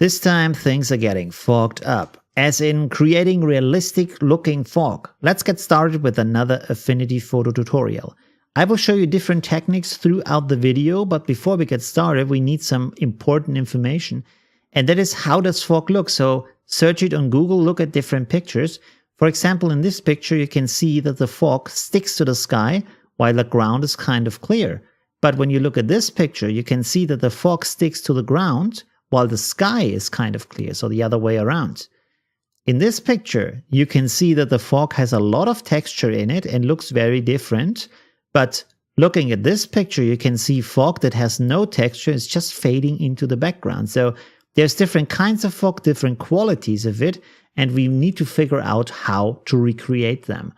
This time things are getting fogged up, as in creating realistic looking fog. Let's get started with another Affinity photo tutorial. I will show you different techniques throughout the video, but before we get started we need some important information, and that is how does fog look. So search it on Google, look at different pictures. For example, in this picture you can see that the fog sticks to the sky while the ground is kind of clear. But when you look at this picture you can see that the fog sticks to the ground while the sky is kind of clear, so the other way around. In this picture, you can see that the fog has a lot of texture in it and looks very different. But looking at this picture, you can see fog that has no texture, it's just fading into the background. So there's different kinds of fog, different qualities of it, and we need to figure out how to recreate them.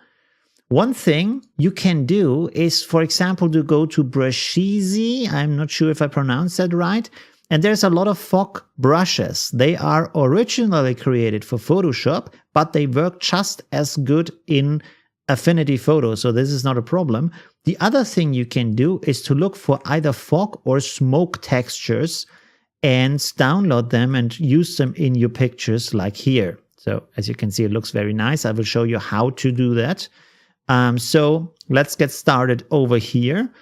One thing you can do is, for example, to go to Brusheezy. I'm not sure if I pronounced that right. And there's a lot of fog brushes. They are originally created for Photoshop, but they work just as good in Affinity Photo, so this is not a problem. The other thing you can do is to look for either fog or smoke textures and download them and use them in your pictures like here. So as you can see, it looks very nice. I will show you how to do that. So let's get started over here.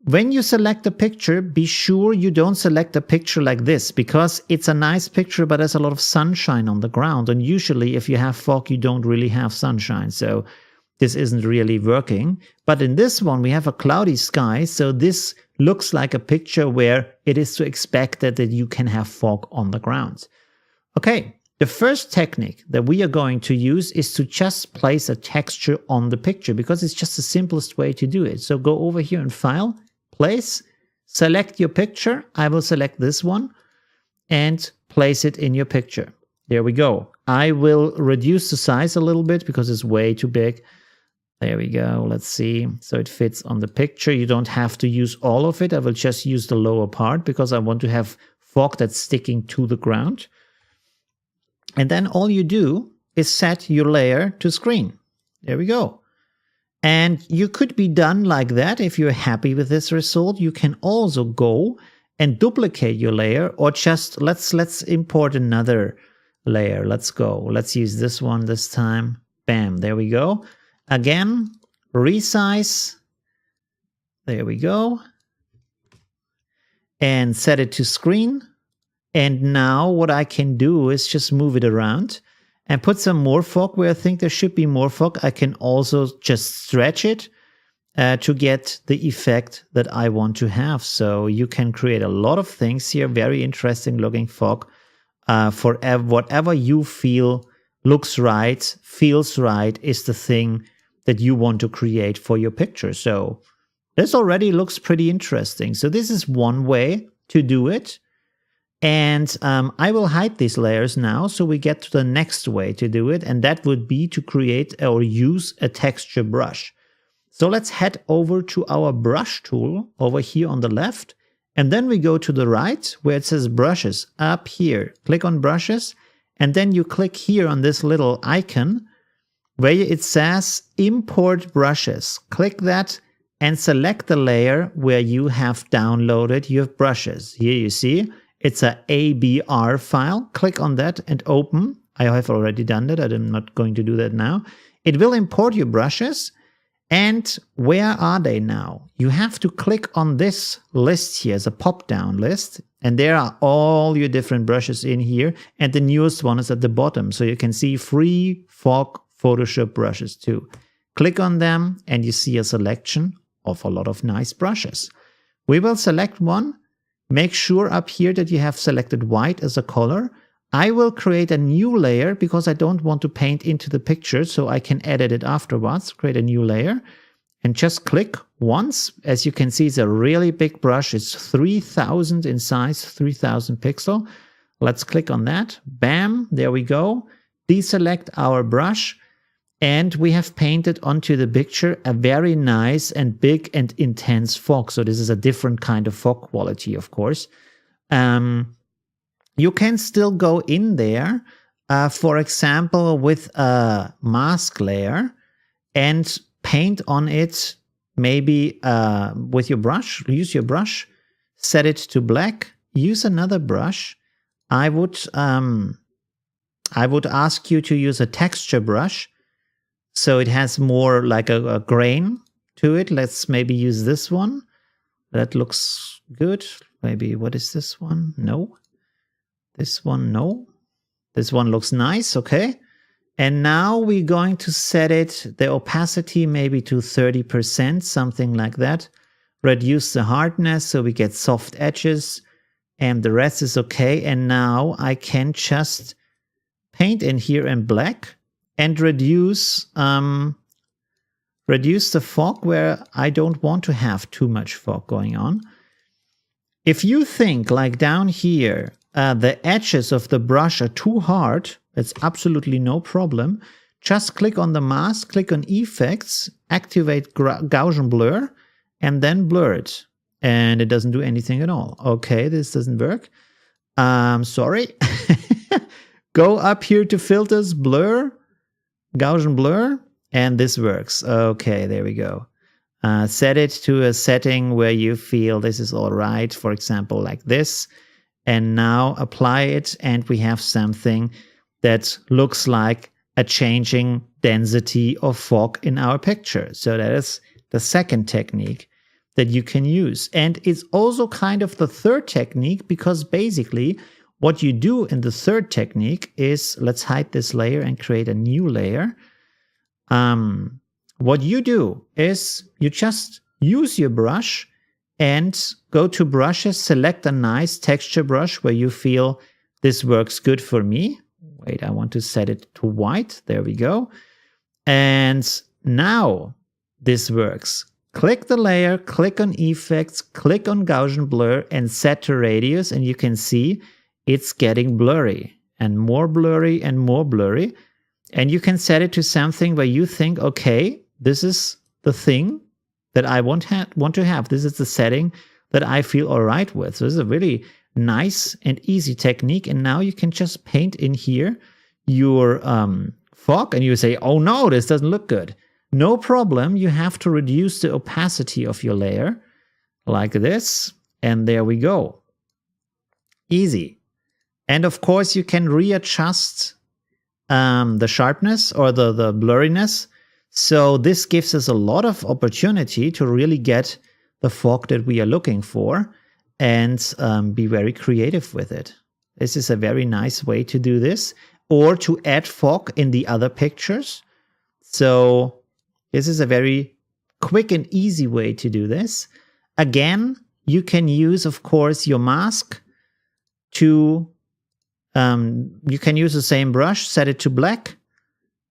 When you select a picture, be sure you don't select a picture like this, because it's a nice picture, but there's a lot of sunshine on the ground. And usually if you have fog, you don't really have sunshine. So this isn't really working. But in this one, we have a cloudy sky. So this looks like a picture where it is to expect that you can have fog on the ground. Okay, the first technique that we are going to use is to just place a texture on the picture, because it's just the simplest way to do it. So go over here in File, Place, select your picture. I will select this one and place it in your picture. There we go. I will reduce the size a little bit because it's way too big. There we go. Let's see. So it fits on the picture. You don't have to use all of it. I will just use the lower part because I want to have fog that's sticking to the ground. And then all you do is set your layer to screen. There we go. And you could be done like that. If you're happy with this result, you can also go and duplicate your layer, or just let's import another layer. Let's go. Let's use this one this time. Bam, there we go. Again, resize. There we go. And set it to screen. And now what I can do is just move it around and put some more fog where I think there should be more fog. I can also just stretch it to get the effect that I want to have. So you can create a lot of things here. Very interesting looking fog for whatever you feel looks right, feels right, is the thing that you want to create for your picture. So this already looks pretty interesting. So this is one way to do it. And I will hide these layers now, so we get to the next way to do it, and that would be to create or use a texture brush. So let's head over to our brush tool over here on the left, and then we go to the right where it says brushes up here. Click on brushes, and then you click here on this little icon where it says import brushes. Click that and select the layer where you have downloaded your brushes. Here you see it's a ABR file. Click on that and open. I have already done that. I'm not going to do that now. It will import your brushes. And where are they now? You have to click on this list here as a pop-down list. And there are all your different brushes in here. And the newest one is at the bottom. So you can see free fog Photoshop brushes too. Click on them and you see a selection of a lot of nice brushes. We will select one. Make sure up here that you have selected white as a color. I will create a new layer because I don't want to paint into the picture, so I can edit it afterwards. Create a new layer and just click once. As you can see, it's a really big brush. It's 3000 in size, 3000 pixel. Let's click on that. Bam, there we go. Deselect our brush. And we have painted onto the picture a very nice and big and intense fog. So this is a different kind of fog quality, of course. You can still go in there, for example, with a mask layer and paint on it, maybe with your brush. Use your brush, set it to black, use another brush, I would ask you to use a texture brush, so it has more like a grain to it. Let's maybe use this one. That looks good. Maybe, what is this one? No. This one, no. This one looks nice, okay. And now we're going to set it, the opacity maybe to 30%, something like that. Reduce the hardness so we get soft edges, and the rest is okay. And now I can just paint in here in black and reduce the fog where I don't want to have too much fog going on. If you think like down here, the edges of the brush are too hard, it's absolutely no problem. Just click on the mask, click on Effects, activate Gaussian Blur, and then blur it. And it doesn't do anything at all. Okay, this doesn't work. Sorry. Go up here to Filters, Blur, Gaussian Blur, and this works. Okay, there we go. Set it to a setting where you feel this is all right. For example, like this. And now apply it, and we have something that looks like a changing density of fog in our picture. So that is the second technique that you can use. And it's also kind of the third technique, because basically what you do in the third technique is, let's hide this layer and create a new layer. What you do is you just use your brush and go to brushes, select a nice texture brush where you feel this works good for me. Wait, I want to set it to white. There we go. And now this works. Click the layer, click on Effects, click on Gaussian Blur, and set to radius, and you can see it's getting blurry and more blurry and more blurry. And you can set it to something where you think, okay, this is the thing that I want to have. This is the setting that I feel all right with. So this is a really nice and easy technique. And now you can just paint in here your fog, and you say, oh no, this doesn't look good. No problem. You have to reduce the opacity of your layer like this. And there we go. Easy. And of course, you can readjust the sharpness or the blurriness. So this gives us a lot of opportunity to really get the fog that we are looking for and be very creative with it. This is a very nice way to do this, or to add fog in the other pictures. So this is a very quick and easy way to do this. Again, you can use, of course, your mask to, you can use the same brush, set it to black,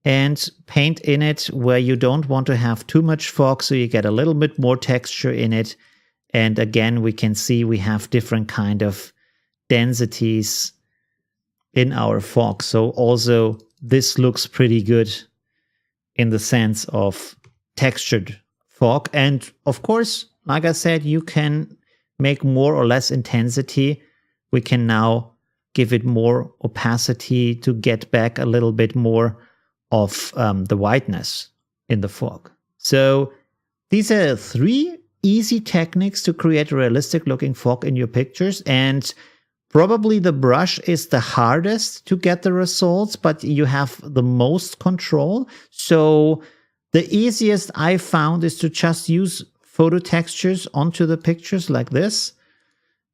and paint in it where you don't want to have too much fog, so you get a little bit more texture in it. And again, we can see we have different kind of densities in our fog. So also this looks pretty good in the sense of textured fog. And of course, like I said, you can make more or less intensity. We can now give it more opacity to get back a little bit more of the whiteness in the fog. So these are 3 easy techniques to create a realistic looking fog in your pictures. And probably the brush is the hardest to get the results, but you have the most control. So the easiest I found is to just use photo textures onto the pictures like this,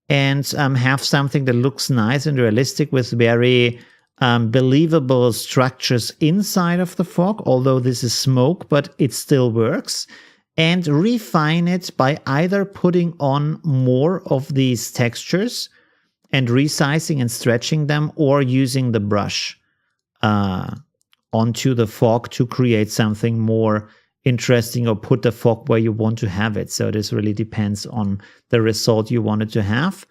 and have something that looks nice and realistic with very believable structures inside of the fog, although this is smoke, but it still works. And refine it by either putting on more of these textures and resizing and stretching them, or using the brush onto the fog to create something more interesting, or put the fog where you want to have it. So this really depends on the result you wanted to have.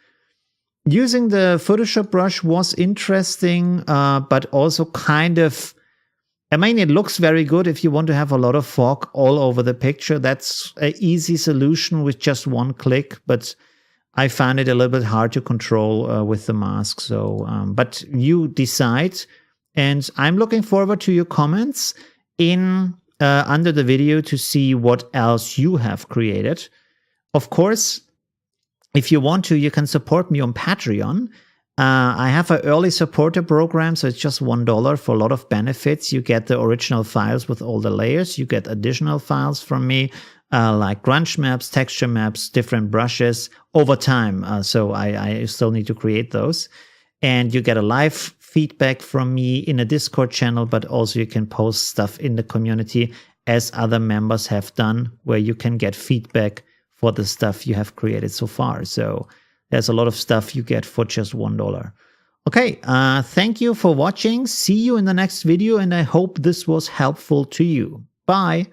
Using the Photoshop brush was interesting, but also kind of, I mean, it looks very good if you want to have a lot of fog all over the picture. That's an easy solution with just one click, but I found it a little bit hard to control with the mask. So, but you decide, and I'm looking forward to your comments in under the video to see what else you have created. Of course, if you want to, you can support me on Patreon. I have an early supporter program, so it's just $1 for a lot of benefits. You get the original files with all the layers. You get additional files from me, like grunge maps, texture maps, different brushes over time. So I still need to create those. And you get a live feedback from me in a Discord channel, but also you can post stuff in the community as other members have done, where you can get feedback for the stuff you have created so far. So there's a lot of stuff you get for just $1. Okay, thank you for watching. See you in the next video, and I hope this was helpful to you. Bye.